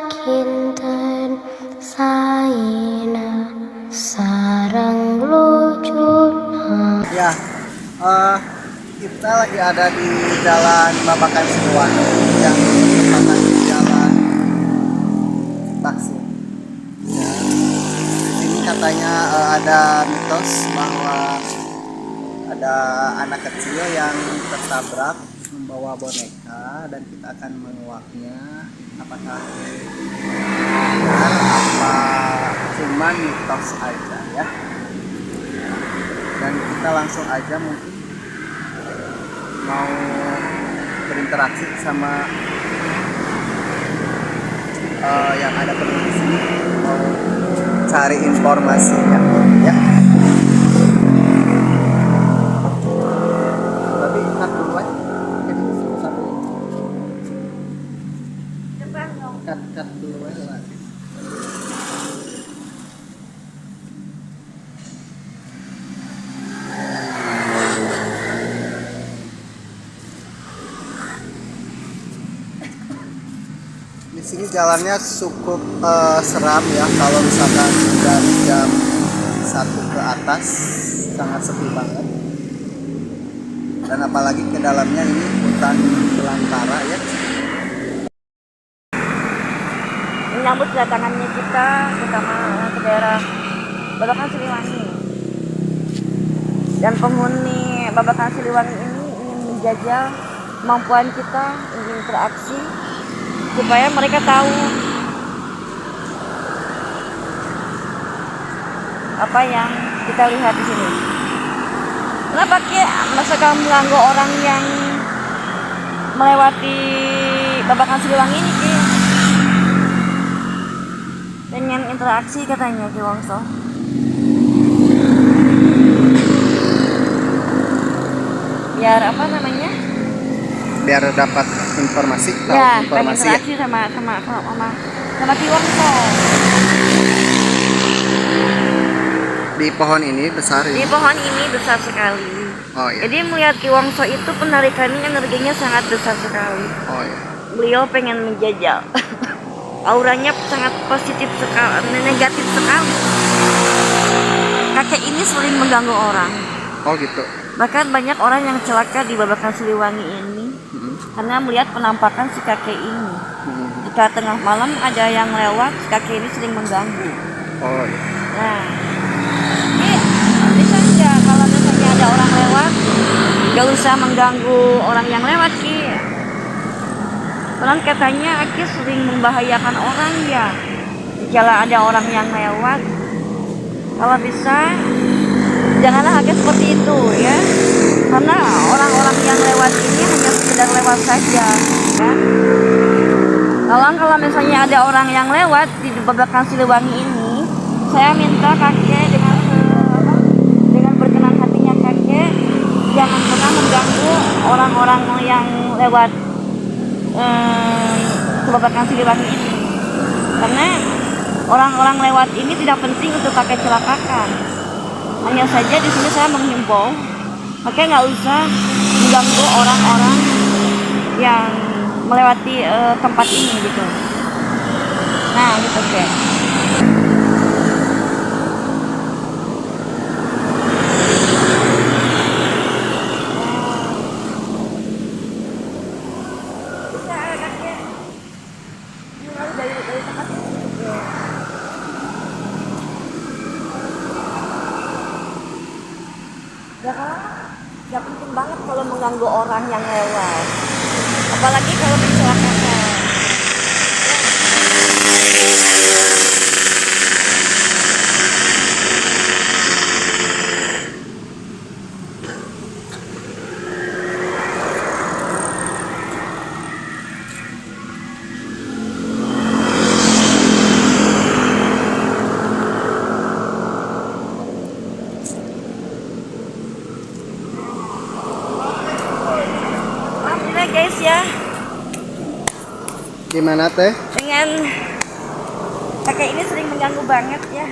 kinten saina sarang lucunya. Ya, kita lagi ada di Jalan Babakan Siliwangi yang merupakan jalan taksi. Ya, di sini katanya ada mitos bahwa ada anak kecil yang tertabrak membawa boneka dan kita akan menguaknya. Apakah benar apa cuma mitos aja ya? Dan kita langsung aja mungkin mau berinteraksi sama yang ada di sini, mau cari informasinya ya. Tapi cut dulu aja. Cut dulu aja lah. Di sini jalannya cukup seram ya, kalau misalkan dari jam 1 ke atas sangat sepi banget. Dan apalagi ke dalamnya ini hutan belantara ya. Menyambut kedatangannya kita terutama ke daerah Babakan Siliwangi. Dan penghuni Babakan Siliwangi ini ingin menjajal kemampuan kita, ingin interaksi supaya mereka tahu apa yang kita lihat di sini. Kenapa masakan mengganggu orang yang melewati Babakan Siliwangi ini Ki? Dengan interaksi katanya Ki Wongso. Biar apa namanya? Biar dapat informasi, tahu Ya, pengen informasi ya. interaksi sama Ki Wongso. Di pohon ini besar Di ini. pohon ini besar sekali. Oh iya. Jadi melihat Ki Wongso itu penarikannya energinya sangat besar sekali. Oh iya. Beliau pengen menjajal. Auranya sangat positif sekali, negatif sekali. Kakek ini sering mengganggu orang. Oh gitu. Bahkan banyak orang yang celaka di Babakan Siliwangi ini karena melihat penampakan si kakek ini. Jika tengah malam ada yang lewat, si kakek ini sering mengganggu. Oh iya. Nah, ini bisa nggak kalau misalnya ada orang lewat, nggak usah mengganggu orang yang lewat Ki. Orang katanya Aki sering membahayakan orang ya. Jika ada orang yang lewat, kalau bisa janganlah Aki seperti itu ya. Karena orang-orang yang lewat ini hanya sekedar lewat saja, kan? Kalau misalnya ada orang yang lewat di Babakan Siliwangi ini, saya minta kakek dengan berkenan hatinya kakek jangan pernah mengganggu orang-orang yang lewat ke Babakan Siliwangi ini, karena orang-orang lewat ini tidak penting untuk kakek celakakan. Hanya saja di sini saya menghimbau kakek nggak usah mengganggu orang-orang yang melewati tempat ini gitu. Nah gitu Kek. Ya penting banget kalau mengganggu orang yang lewat, apalagi kalau kecelakaan. Guys ya, Gimana teh? dengan kakek ini sering mengganggu banget ya.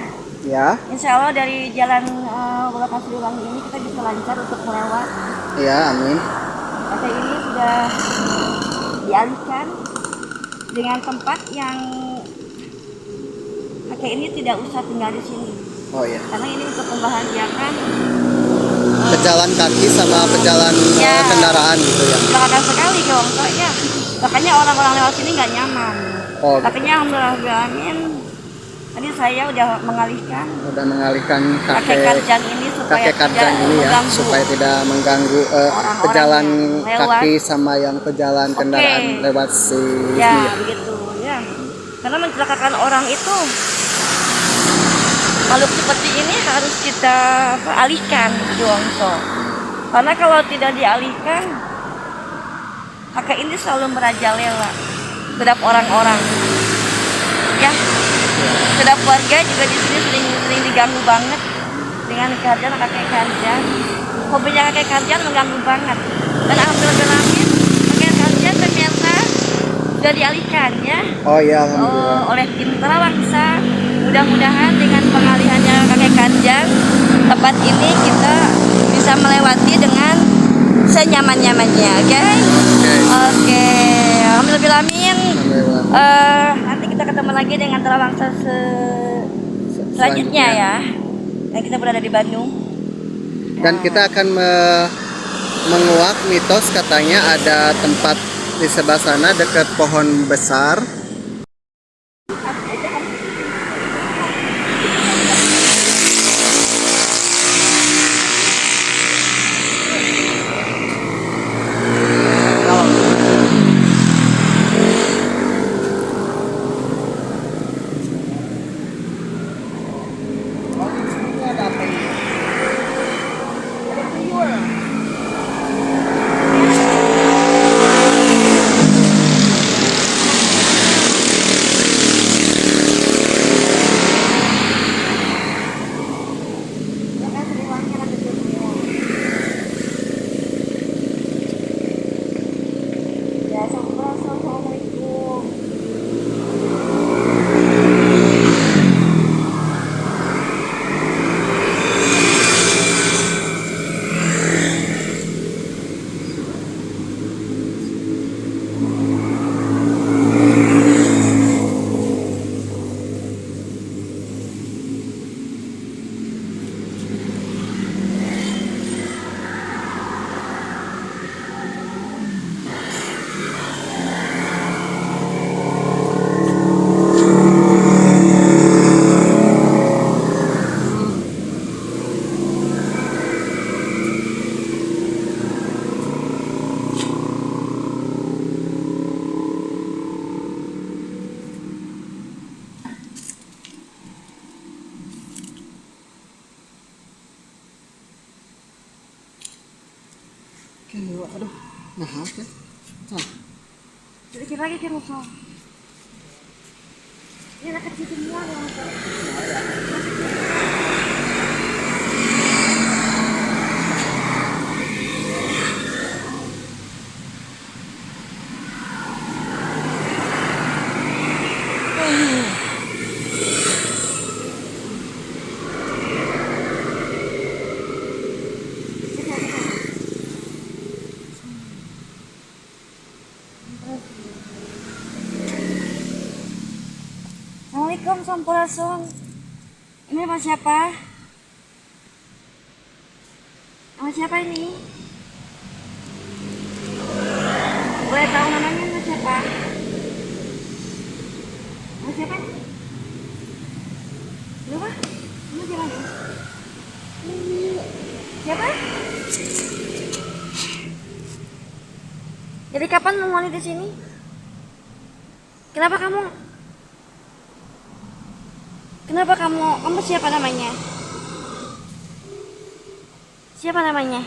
Ya. Insya Allah dari jalan Babakan Siliwangi ini kita bisa lancar untuk melewat. Ya, amin. Kakek ini sudah dialihkan dengan tempat yang kakek ini tidak usah tinggal di sini. Oh ya. Karena ini untuk membahagiakan Pejalan kaki sama pejalan Ya. kendaraan gitu ya. belakang sekali ke Wongso ya. Makanya orang-orang lewat sini nggak nyaman. Oh, Makanya alhamdulillah tadi saya udah mengalihkan udah mengalihkan kakek Karjang ini supaya kakek Karjang tidak ini ya, mengganggu. supaya tidak mengganggu Orang-orang pejalan yang lewat. kaki sama yang pejalan kendaraan Oke. lewat sini Ya, ya. begitu ya. Karena mencelakakan orang itu makhluk seperti ini harus kita alihkan di Wongso. Karena kalau tidak dialihkan, kakek ini selalu merajalela terhadap orang-orang. Ya, terhadap warga juga di sini sering diganggu banget dengan kerjaan kakek Karjang. Hobinya kakek Karjang mengganggu banget. Dan alhamdulillah kakek Karjang ternyata sudah dialihkan ya. Oh ya, alhamdulillah. Oleh tim Terawangsa. Mudah-mudahan dengan pengalihannya kakek Karjang, tempat ini kita bisa melewati dengan senyaman-nyamannya, oke? Oke, alhamdulillah. Alhamdulillah. Nanti kita ketemu lagi dengan Terawangsa selanjutnya ya. Dan kita berada di Bandung. Dan kita akan menguak mitos katanya ada tempat di sebelah sana dekat pohon besar. Ya, assalamualaikum. Aduh, nah oke. Sedikit lagi ke Russo. Ini anak kecil semua ya, Russo. Assalamualaikum, Sampurasun. Ini nama siapa? Nama siapa ini? Boleh tahu namanya nama siapa? Nama siapa nih? Siapa? Nama siapa nih? Siapa? Jadi kapan memulai di sini? Kenapa kamu siapa namanya? Siapa namanya?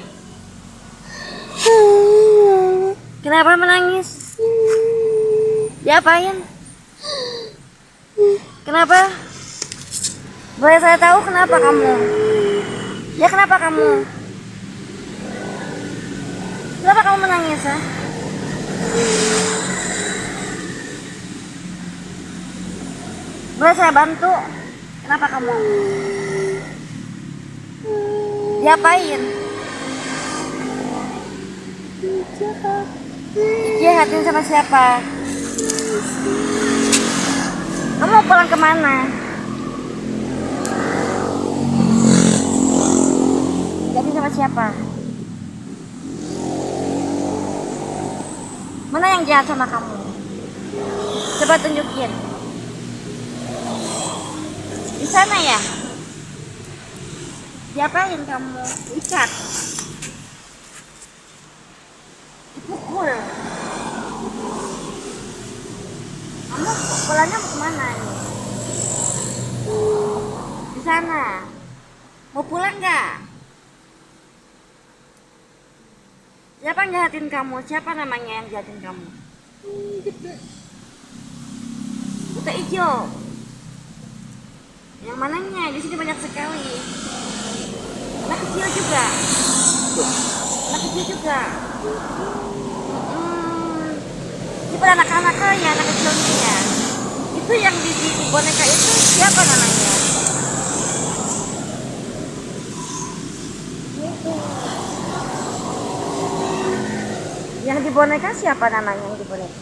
Kenapa menangis? Diapain? Kenapa? Boleh saya tahu kenapa kamu? Ya kenapa kamu? Kenapa kamu menangis ya? Boleh saya bantu? Kenapa kamu? Diapain? Dijahatin sama siapa? Kamu mau pulang kemana? Jadi sama siapa? Mana yang jahat sama kamu? Coba tunjukin. Di sana ya? Diapain kamu? Ikat? Dipukul? Kamu pulangnya mau kemana nih? Di sana. Mau pulang nggak? Siapa yang jahatin kamu? Siapa namanya yang jahatin kamu? Buta hijau. Yang mananya? Di sini banyak sekali. Anak kecil juga. Anak kecil juga. Ini pada anak-anak ya, anak kecilnya. Itu yang di boneka itu siapa namanya? Yang di boneka siapa namanya yang di boneka?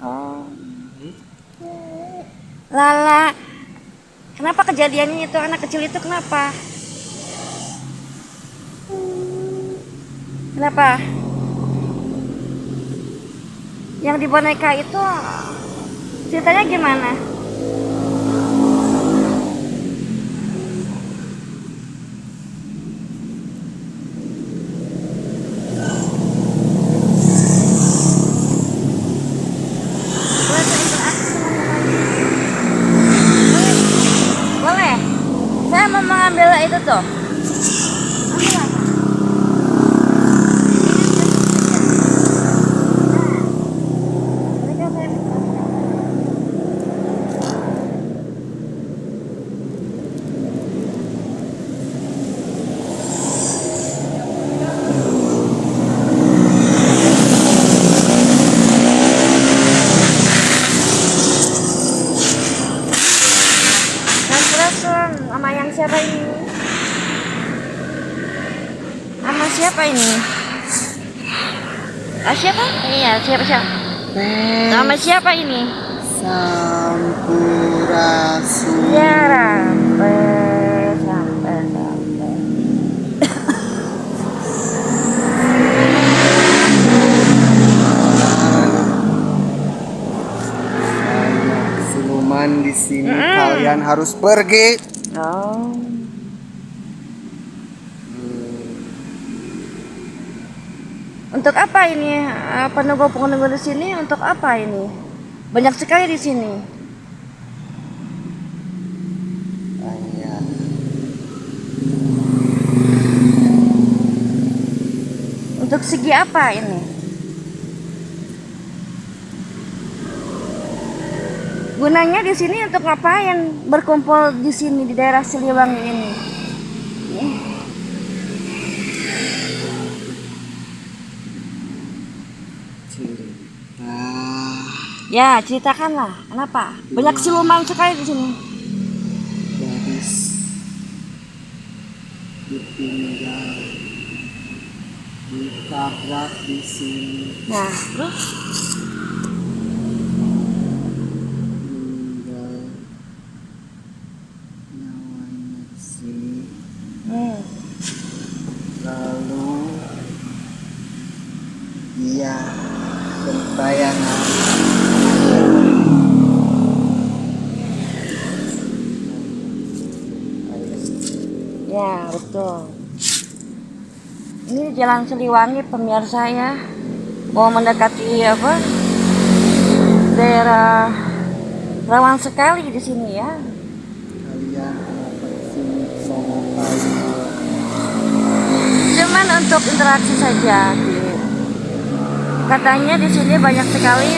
Oh. Lala. Kenapa kejadiannya itu anak kecil itu kenapa? Kenapa? Yang di boneka itu ceritanya gimana? Boleh? Saya mau mengambil itu tuh. Ambil apa? Sama yang siapa ini? Sama siapa ini? Ah, siapa? Iya, siapa? Sama siapa ini? Sampurasun. Ya, sampai. Banyak siluman di sini. Kalian harus pergi. Oh. Untuk apa ini? Penunggu-penunggu di sini untuk apa ini? Banyak sekali di sini. Banyak. Untuk segi apa ini? Gunanya di sini untuk ngapain? Berkumpul di sini di daerah Siliwangi ini. Ya, ceritakanlah. Kenapa? Banyak siluman sekali di sini. Gadis ditinggal, ditabrak di sini, Nah, terus meninggal nyawanya di sini. Lalu dia gentayangan ya, betul. Ini Jalan Siliwangi pemirsa ya. Mau mendekati apa? Daerah rawan sekali di sini ya. kalian kenapa di sini mau ngapain? Cuman untuk interaksi saja. Katanya di sini banyak sekali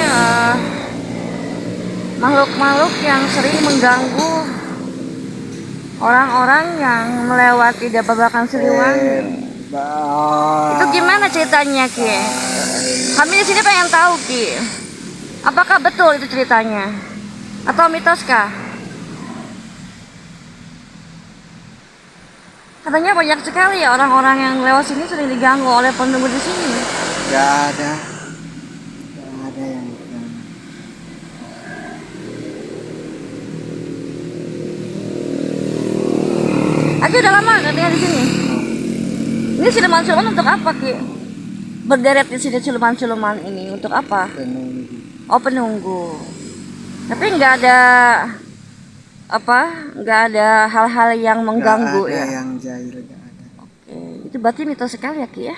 makhluk-makhluk yang sering mengganggu orang-orang yang melewati babakan Siliwangi. Itu gimana ceritanya, Ki? Kami di sini pengen tahu, Ki. Apakah betul itu ceritanya? Atau mitos kah? Katanya banyak sekali ya orang-orang yang lewat sini sering diganggu oleh penunggu di sini. Gak ada yang diganggu. Aki udah lama katanya di sini. Ini siluman-siluman untuk apa, Ki? Berderet di sini siluman-siluman ini untuk apa? Penunggu. Oh, penunggu. Tapi nggak ada apa? Nggak ada hal-hal yang mengganggu Gak ada ya. yang jahil, gak ada. Oke, itu berarti mitos sekali ya, Ki ya.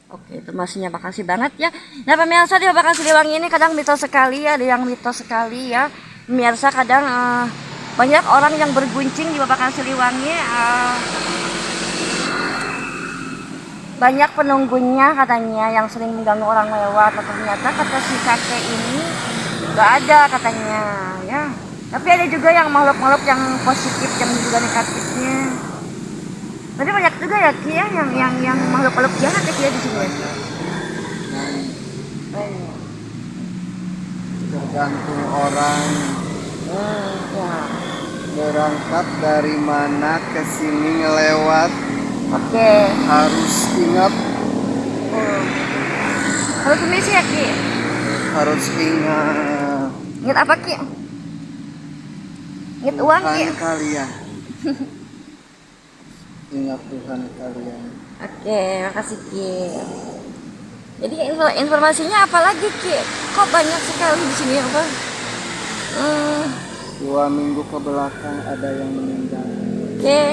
Oke, informasinya makasih banget ya. Nah, pemirsa di Babakan Siliwangi ini kadang mitos sekali ya, ada yang mitos sekali ya. Pemirsa kadang banyak orang yang berguncing di Babakan Siliwangi. Banyak penunggunya katanya yang sering mengganggu orang lewat. Nah, ternyata kata si kakek ini nggak ada katanya ya. Tapi ada juga yang makhluk-makhluk yang positif, yang juga negatifnya. Tapi banyak juga ya Ki ya yang makhluk-makhluk jahat ya Ki ya di sini ya. Banyak. Tergantung orang Ya. berangkat dari mana ke sini ngelewat, Oke. harus ingat, Harus misi ya Ki. harus ingat Ingat apa Ki? Ingat uang Ki. Tuhan kalian. Ingat Tuhan kalian. Oke, makasih Ki. Jadi informasinya apa lagi Ki? Kok banyak sekali di sini apa? 2 minggu ke belakang ada yang meninggal. Oke.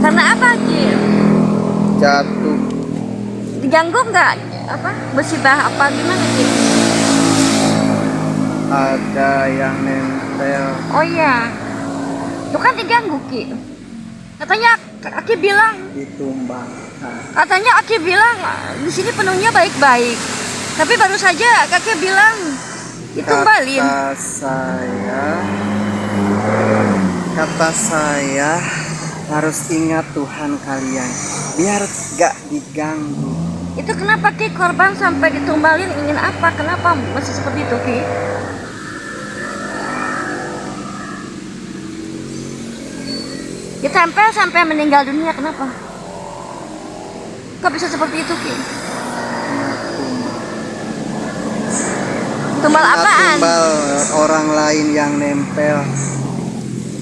Karena apa Ki? Jatuh. Diganggu nggak? Apa? Musibah apa gimana Ki? Ada yang nempel. Oh iya. Itu kan diganggu Ki. Katanya Aki bilang, Ditumbangkan. katanya Aki bilang di sini penuhnya baik-baik. Tapi baru saja Kakek bilang ditumbalin. Kata saya harus ingat Tuhan kalian biar gak diganggu. Itu kenapa Ki korban sampai ditumbalin ingin apa? Kenapa masih seperti itu Ki? Ditempel sampai meninggal dunia kenapa? Kok bisa seperti itu Ki? Tumbal apaan? Tumbal orang lain yang nempel.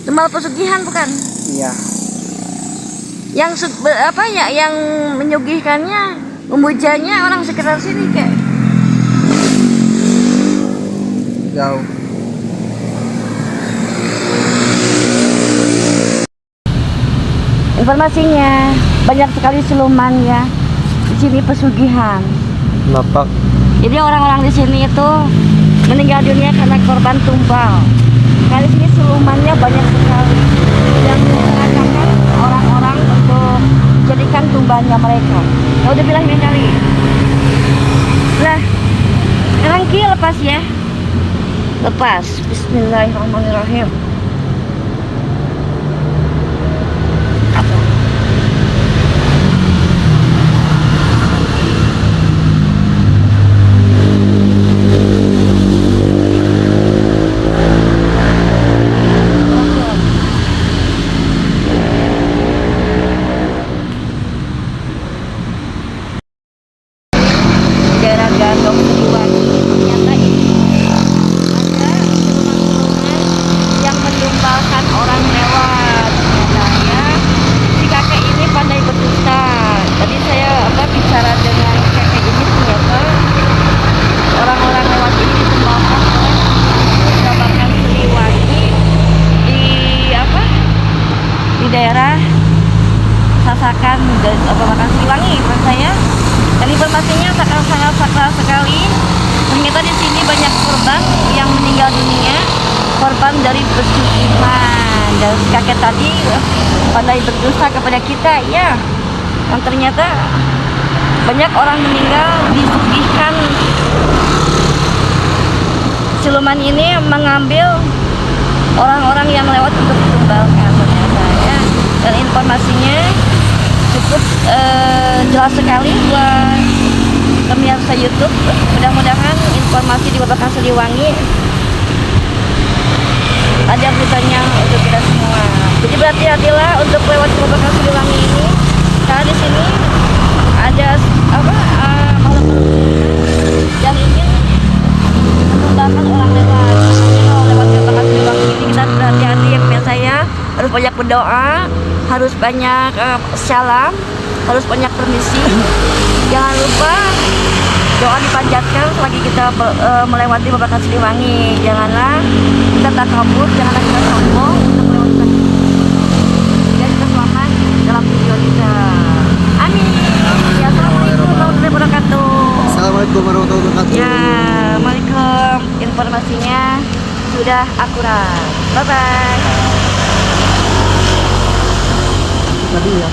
Tumbal pesugihan bukan? Iya. Yang apa ya? Yang menyugihkannya, memujanya orang sekitar sini kayak Jauh. informasinya banyak sekali siluman ya di sini pesugihan. Kenapa? Jadi orang-orang di sini itu meninggal dunia karena korban tumbal. Kali sini silumannya banyak sekali yang mengancamkan orang-orang untuk jadikan tumbalnya mereka. Ya udah bilang ini kali. Lah, sekarang Ki lepas ya. Lepas. Bismillahirrahmanirrahim. Daerah Gandong Siliwangi ternyata ini ada siluman-siluman yang menumbalkan orang lewat ternyata ya. Si kakek ini pandai berdusta. Tadi saya bicara dengan kakek ini ternyata orang-orang lewat ini ditumbalkan oleh Babakan Siliwangi di di daerah Sasakan dan Babakan Siliwangi menurut saya. Dan informasinya sangat sakral sekali. Ternyata di sini banyak korban yang meninggal dunia, korban dari pesugihan. Dan si kakek tadi pandai berdosa kepada kita ya. Dan ternyata banyak orang meninggal disugihkan. Siluman ini mengambil orang-orang yang lewat untuk ditumbalkan ternyata ya. Dan informasinya cukup jelas sekali buat pemirsa YouTube. Mudah-mudahan informasi di Babakan Siliwangi ada beritanya untuk kita semua. Jadi berhati-hatilah untuk lewat Babakan Siliwangi ini, karena di sini ada makhluk yang ingin mengundangkan orang lewat. Makanya kalau lewat Babakan Siliwangi ini kita harus berhati-hati, ya pemirsa ya. Harus banyak berdoa, harus banyak salam, harus banyak permisi. Jangan lupa doa dipanjatkan selagi kita melewati Babakan Siliwangi. Janganlah kita takabur, janganlah kita sombong untuk melewati. Dan kita selamat dalam tujuan kita. Amin. Ya, assalamualaikum warahmatullahi wabarakatuh. Assalamualaikum warahmatullahi wabarakatuh. Ya, Assalamualaikum. Informasinya sudah akurat. Bye bye. Tadi ya.